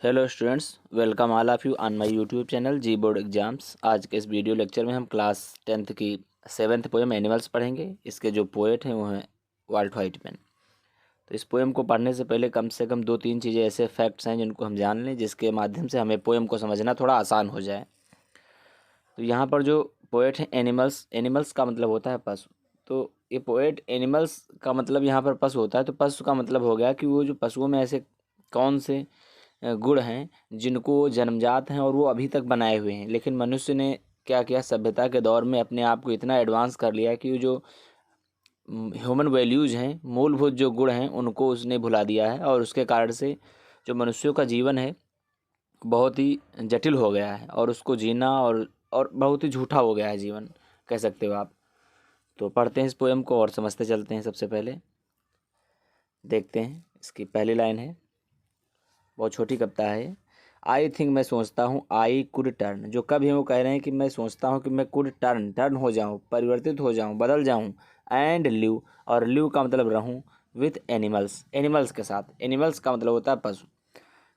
Hello students, welcome all of you on my YouTube channel जी board exams. आज के इस वीडियो लेक्चर में हम क्लास 10th की 7th पोएम एनिमल्स पढ़ेंगे। इसके जो पोएट हैं वो हैं वाल्ट व्हाइटमैन। तो इस पोएम को पढ़ने से कम 2-3 चीज़ें ऐसे फैक्ट्स हैं जिनको हम जान लें, जिसके माध्यम से हमें पोएम को समझना थोड़ा आसान हो जाए। तो यहाँ पर जो पोएट हैं एनिमल्स, एनिमल्स का मतलब होता है पशु। तो ये पोएट एनिमल्स का मतलब यहाँ पर पशु होता है, तो पशु का मतलब हो गया कि वो जो पशुओं में ऐसे कौन से गुण हैं जिनको वो जन्मजात हैं और वो अभी तक बनाए हुए हैं, लेकिन मनुष्य ने क्या किया, सभ्यता के दौर में अपने आप को इतना एडवांस कर लिया कि वो जो ह्यूमन वैल्यूज़ हैं, मूलभूत जो गुण हैं, उनको उसने भुला दिया है। और उसके कारण से जो मनुष्यों का जीवन है बहुत ही जटिल हो गया है और उसको जीना और बहुत ही झूठा हो गया है जीवन, कह सकते हो आप। तो पढ़ते हैं इस पोएम को और समझते चलते हैं। सबसे पहले देखते हैं, इसकी पहली लाइन है, बहुत छोटी कविता है। आई थिंक, मैं सोचता हूँ, आई कुड टर्न, जो कब है वो कह रहे हैं कि मैं सोचता हूँ कि मैं कुड टर्न, टर्न हो जाऊँ, परिवर्तित हो जाऊँ, बदल जाऊँ। एंड लिव, और लिव का मतलब रहूँ, विथ एनिमल्स, एनिमल्स के साथ। एनिमल्स का मतलब होता है पशु।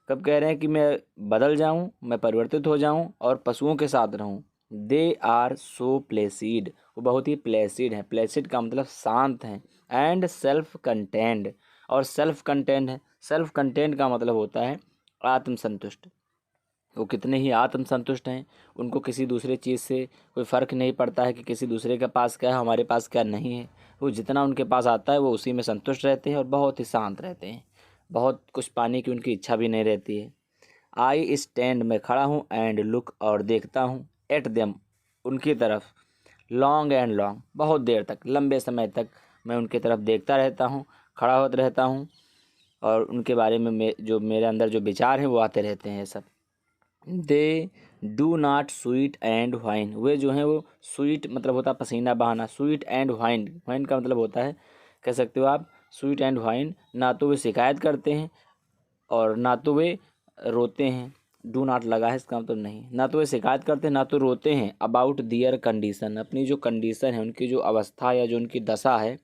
कब कह रहे हैं कि मैं बदल जाऊँ, मैं परिवर्तित हो जाऊँ और पशुओं के साथ रहूँ। दे आर सो प्लेसिड, वो बहुत ही प्लेसिड हैं। प्लेसिड का मतलब शांत हैं। एंड सेल्फ कंटेंड, और सेल्फ कंटेंड है। सेल्फ कंटेंट का मतलब होता है आत्मसंतुष्ट। वो कितने ही आत्मसंतुष्ट हैं, उनको किसी दूसरे चीज़ से कोई फ़र्क नहीं पड़ता है कि किसी दूसरे के पास क्या है, हमारे पास क्या नहीं है। वो जितना उनके पास आता है वो उसी में संतुष्ट रहते हैं और बहुत ही शांत रहते हैं। बहुत कुछ पाने की उनकी इच्छा भी नहीं रहती है। आई स्टैंड, मैं खड़ा हूँ, एंड लुक, और देखता हूँ, एट देम, उनकी तरफ, लॉन्ग एंड लॉन्ग, बहुत देर तक, लंबे समय तक मैं उनकी तरफ देखता रहता हूँ, खड़ा होता रहता हूँ और उनके बारे में जो मेरे अंदर जो विचार हैं वो आते रहते हैं सब। They do not sweat and whine, वे जो हैं वो स्वीट मतलब होता है पसीना बहाना, स्वीट एंड वाइन, वाइन का मतलब होता है, कह सकते हो आप, स्वीट एंड वाइन, ना तो वे शिकायत करते हैं और ना तो वे रोते हैं। डू नॉट लगा है, इसका मतलब नहीं, ना तो वे शिकायत करते हैं ना तो रोते हैं। अबाउट दियर कंडीशन, अपनी जो कंडीशन है, उनकी जो अवस्था या जो उनकी दशा है,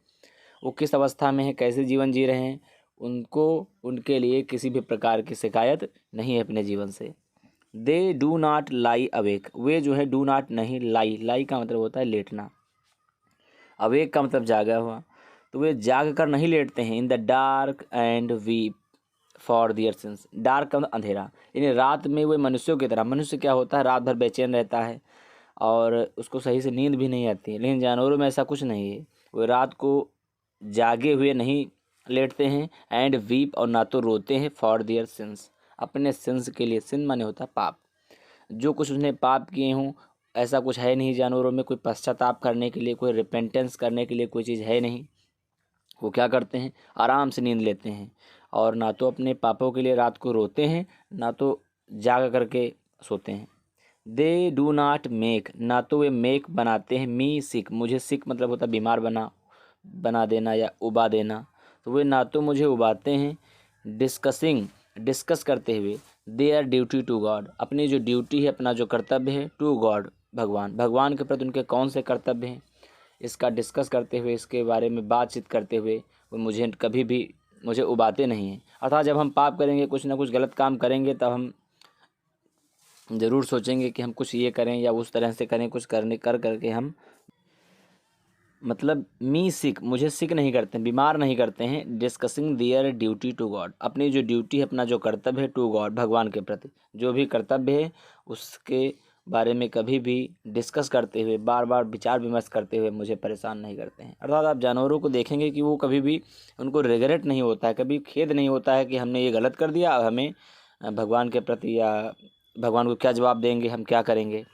वो किस अवस्था में है, कैसे जीवन जी रहे हैं, उनको, उनके लिए किसी भी प्रकार की शिकायत नहीं है अपने जीवन से। They do not lie awake, वे जो है डू नॉट नहीं, लाई, लाई का मतलब होता है लेटना, अवेक का मतलब जागा हुआ, तो वे जाग कर नहीं लेटते हैं। In the dark and weep for their sins, dark का मतलब अंधेरा, यानी रात में वे मनुष्यों की तरह, मनुष्य क्या होता है, रात भर बेचैन रहता है और उसको सही से नींद भी नहीं आती है, लेकिन जानवरों में ऐसा कुछ नहीं है। वे रात को जागे हुए नहीं लेटते हैं। एंड वीप, और ना तो रोते हैं, फॉर दियर सिंस, अपने सिंस के लिए। सिन माने होता है पाप, जो कुछ उसने पाप किए हों, ऐसा कुछ है नहीं जानवरों में, कोई पश्चाताप करने के लिए, कोई रिपेंटेंस करने के लिए कोई चीज़ है नहीं। वो क्या करते हैं, आराम से नींद लेते हैं और ना तो अपने पापों के लिए रात को रोते हैं, ना तो जाग करके सोते हैं। दे डू नॉट मेक, ना तो वे मेक बनाते हैं, मी सिक, मुझे सिक मतलब होता है बीमार बना देना या उबा देना, तो वे ना तो मुझे उबाते हैं। डिस्कसिंग, डिस्कस करते हुए, देयर ड्यूटी टू गॉड, अपनी जो ड्यूटी है, अपना जो कर्तव्य है, टू गॉड, भगवान, भगवान के प्रति उनके कौन से कर्तव्य हैं, इसका डिस्कस करते हुए, इसके बारे में बातचीत करते हुए वो मुझे कभी भी मुझे उबाते नहीं हैं। अर्थात जब हम पाप करेंगे, कुछ ना कुछ गलत काम करेंगे, तब हम ज़रूर सोचेंगे कि हम कुछ ये करें या उस तरह से करें, कुछ करने कर करके हम, मतलब मी सिक, मुझे सिक नहीं करते हैं, बीमार नहीं करते हैं। Discussing their duty to God, अपनी जो ड्यूटी है, अपना जो कर्तव्य है, टू गॉड, भगवान के प्रति जो भी कर्तव्य है उसके बारे में कभी भी डिस्कस करते हुए, बार बार विचार विमर्श करते हुए मुझे परेशान नहीं करते हैं। अर्थात आप जानवरों को देखेंगे कि वो कभी भी, उनको रिग्रेट नहीं होता है, कभी खेद नहीं होता है कि हमने ये गलत कर दिया, अब हमें भगवान के प्रति या भगवान को क्या जवाब देंगे, हम क्या करेंगे।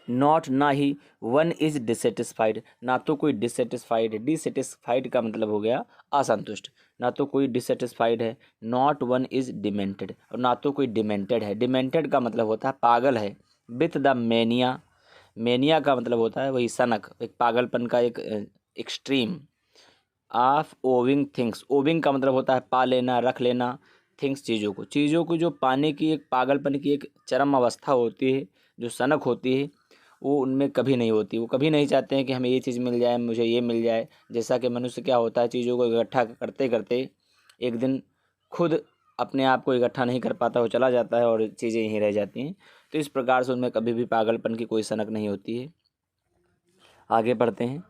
नॉट, ना ही, वन इज डिससेटिस्फाइड, ना तो कोई डिससेटिस्फाइड है, डिससेटिस्फाइड का मतलब हो गया असंतुष्ट, ना तो कोई डिससेटिस्फाइड है। नॉट वन इज डिमेंटेड, और ना तो कोई डिमेंटेड है, डिमेंटेड का मतलब होता है पागल है। विथ द मेनिया, मेनिया का मतलब होता है वही सनक, एक पागलपन का एक extreme. Of owing things, owing का मतलब होता है पा लेना, रख लेना, थिंग्स चीज़ों को, चीज़ों को जो पाने की एक पागलपन की एक चरम अवस्था होती है, जो सनक होती है, वो उनमें कभी नहीं होती। वो कभी नहीं चाहते हैं कि हमें ये चीज़ मिल जाए, मुझे ये मिल जाए। जैसा कि मनुष्य क्या होता है, चीज़ों को इकट्ठा करते करते एक दिन खुद अपने आप को इकट्ठा नहीं कर पाता, वो चला जाता है और चीज़ें यहीं रह जाती हैं। तो इस प्रकार से उनमें कभी भी पागलपन की कोई सनक नहीं होती है। आगे बढ़ते हैं।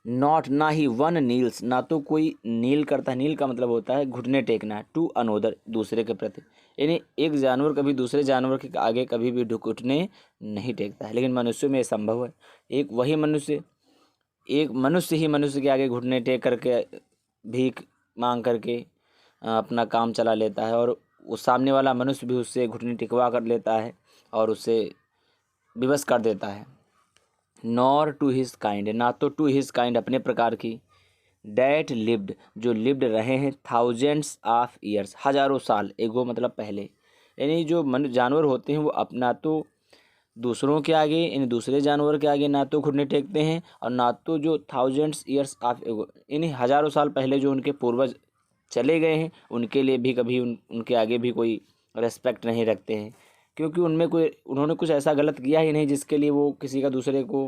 नॉट, ना ही, वन नील्स, ना तो कोई नील करता है। नील का मतलब होता है घुटने टेकना, टू अनोदर, दूसरे के प्रति। यानी एक जानवर कभी दूसरे जानवर के आगे कभी भी घुटने नहीं टेकता है, लेकिन मनुष्य में ये संभव है। एक मनुष्य ही मनुष्य के आगे घुटने टेक करके भीख मांग करके अपना काम चला लेता है, और उस सामने वाला मनुष्य भी उससे घुटने टिकवा कर लेता है और उसे विवश कर देता है। नॉर टू हिज काइंड, ना तो टू हिज काइंड, अपने प्रकार की। डैट लिव्ड, जो लिव्ड रहे हैं, थाउजेंड्स ऑफ ईयर्स, हजारों साल, एगो मतलब पहले। यानी जो जानवर होते हैं वो अपना तो दूसरों के आगे, यानी दूसरे जानवर के आगे ना तो घुटने टेकते हैं, और ना तो जो थाउजेंड्स ईयर्स ऑफ एगो, यानी हजारों साल पहले जो उनके पूर्वज चले गए हैं उनके लिए भी कभी उनके आगे भी कोई रेस्पेक्ट नहीं रखते हैं, क्योंकि उन्होंने कुछ ऐसा गलत किया ही नहीं जिसके लिए वो किसी का दूसरे को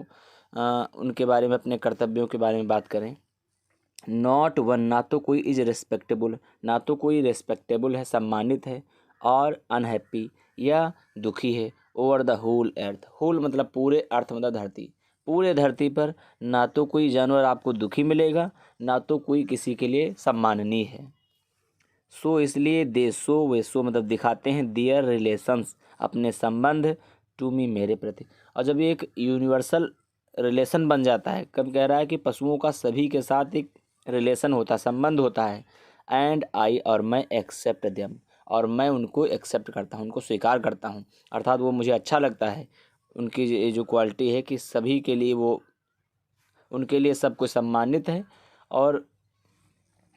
उनके बारे में, अपने कर्तव्यों के बारे में बात करें। नॉट वन, ना तो कोई इज रिस्पेक्टेबल, ना तो कोई रिस्पेक्टेबल है, सम्मानित है, और अनहैप्पी, या दुखी है, over the whole earth. Whole मतलब पूरे, अर्थ मतलब धरती, पूरे धरती पर ना तो कोई जानवर आपको दुखी मिलेगा, ना तो कोई किसी के लिए सम्माननीय है। सो इसलिए दे सो, वे सो मतलब दिखाते हैं, दियर रिलेशंस, अपने संबंध, टू मी, मेरे प्रति। और जब ये एक यूनिवर्सल रिलेशन बन जाता है, कब कह रहा है कि पशुओं का सभी के साथ एक रिलेशन होता है, संबंध होता है। एंड आई, और मैं, एक्सेप्ट देम, और मैं उनको एक्सेप्ट करता हूँ, उनको स्वीकार करता हूँ, अर्थात वो मुझे अच्छा लगता है। उनकी ये जो क्वालिटी है कि सभी के लिए वो, उनके लिए सब कुछ सम्मानित है। और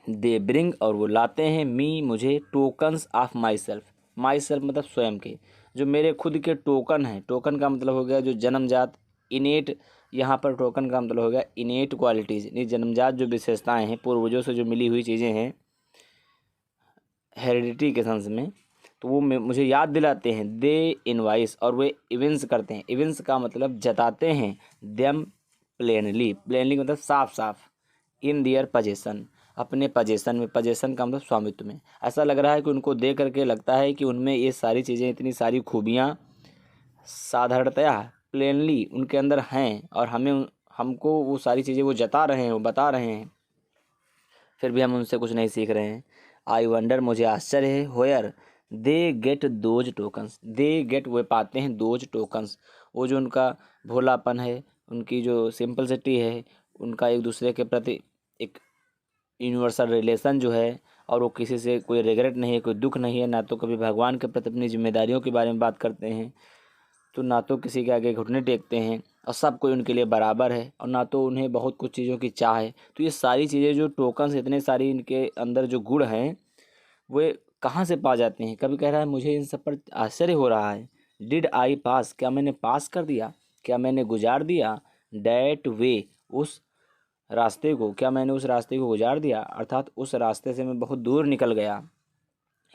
दे ब्रिंग, और वो लाते हैं, मी, मुझे, tokens of my self, my self मतलब स्वयं के, जो मेरे खुद के टोकन हैं। टोकन का मतलब हो गया जो जन्मजात, इनेट, यहाँ पर टोकन का मतलब हो गया इनेट क्वालिटीज़, यानी जन्मजात जो विशेषताएं हैं, पूर्वजों से जो मिली हुई चीज़ें हैं, हेरिडिटी के सेंस में, तो वो मुझे याद दिलाते हैं। दे इनवाइस, और वे इवेंस करते हैं, इवेंस का मतलब जताते हैं, देम प्लेनली, प्लेनली मतलब साफ साफ, इन दियर पजेशन, अपने पजेशन में, पजेशन का मतलब स्वामित्व में। ऐसा लग रहा है कि उनको देख करके लगता है कि उनमें ये सारी चीज़ें, इतनी सारी खूबियाँ साधारणतया प्लेनली उनके अंदर हैं, और हमको वो सारी चीज़ें वो जता रहे हैं, वो बता रहे हैं, फिर भी हम उनसे कुछ नहीं सीख रहे हैं। आई वंडर, मुझे आश्चर्य है, where they get those tokens, they get, वे पाते हैं, दोज टोकन्स, वो जो उनका भोलापन है, उनकी जो सिंपलिसिटी है, उनका एक दूसरे के प्रति एक यूनिवर्सल रिलेशन जो है, और वो किसी से कोई रिग्रेट नहीं है, कोई दुख नहीं है, ना तो कभी भगवान के प्रति अपनी जिम्मेदारियों के बारे में बात करते हैं, तो ना तो किसी के आगे घुटने टेकते हैं, और सब कोई उनके लिए बराबर है, और ना तो उन्हें बहुत कुछ चीज़ों की चाह है। तो ये सारी चीज़ें जो टोकन्स, इतने सारी इनके अंदर जो गुण हैं, वे कहाँ से पा जाते हैं। कभी कह रहा है मुझे इन सब पर आश्चर्य हो रहा है। डिड आई पास, क्या मैंने पास कर दिया, क्या मैंने गुजार दिया। डैट वे, उस रास्ते को, क्या मैंने उस रास्ते को गुजार दिया, अर्थात उस रास्ते से मैं बहुत दूर निकल गया।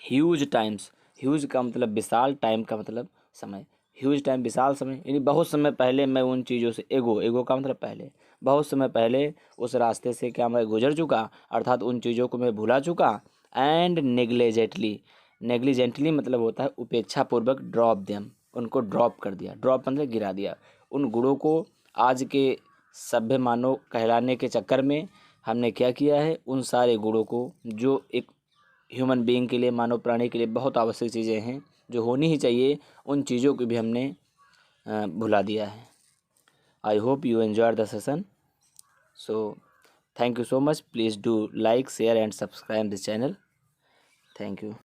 ह्यूज टाइम्स, ह्यूज का मतलब विशाल, टाइम का मतलब समय, ह्यूज टाइम विशाल समय, यानी बहुत समय पहले मैं उन चीज़ों से, एगो, एगो का मतलब पहले, बहुत समय पहले उस रास्ते से क्या मैं गुजर चुका, अर्थात उन चीज़ों को मैं भुला चुका। एंड नेग्लिजेंटली, नेग्लिजेंटली मतलब होता है उपेक्षापूर्वक, ड्रॉप देम, उनको ड्रॉप कर दिया, ड्रॉप मतलब गिरा दिया। उन गुणों को आज के सभ्य मानव कहलाने के चक्कर में हमने क्या किया है, उन सारे गुणों को जो एक ह्यूमन बीइंग के लिए, मानव प्राणी के लिए बहुत आवश्यक चीज़ें हैं, जो होनी ही चाहिए, उन चीज़ों को भी हमने भुला दिया है। I hope you enjoy the session. So thank you so much, please do like, share and subscribe this channel. Thank you.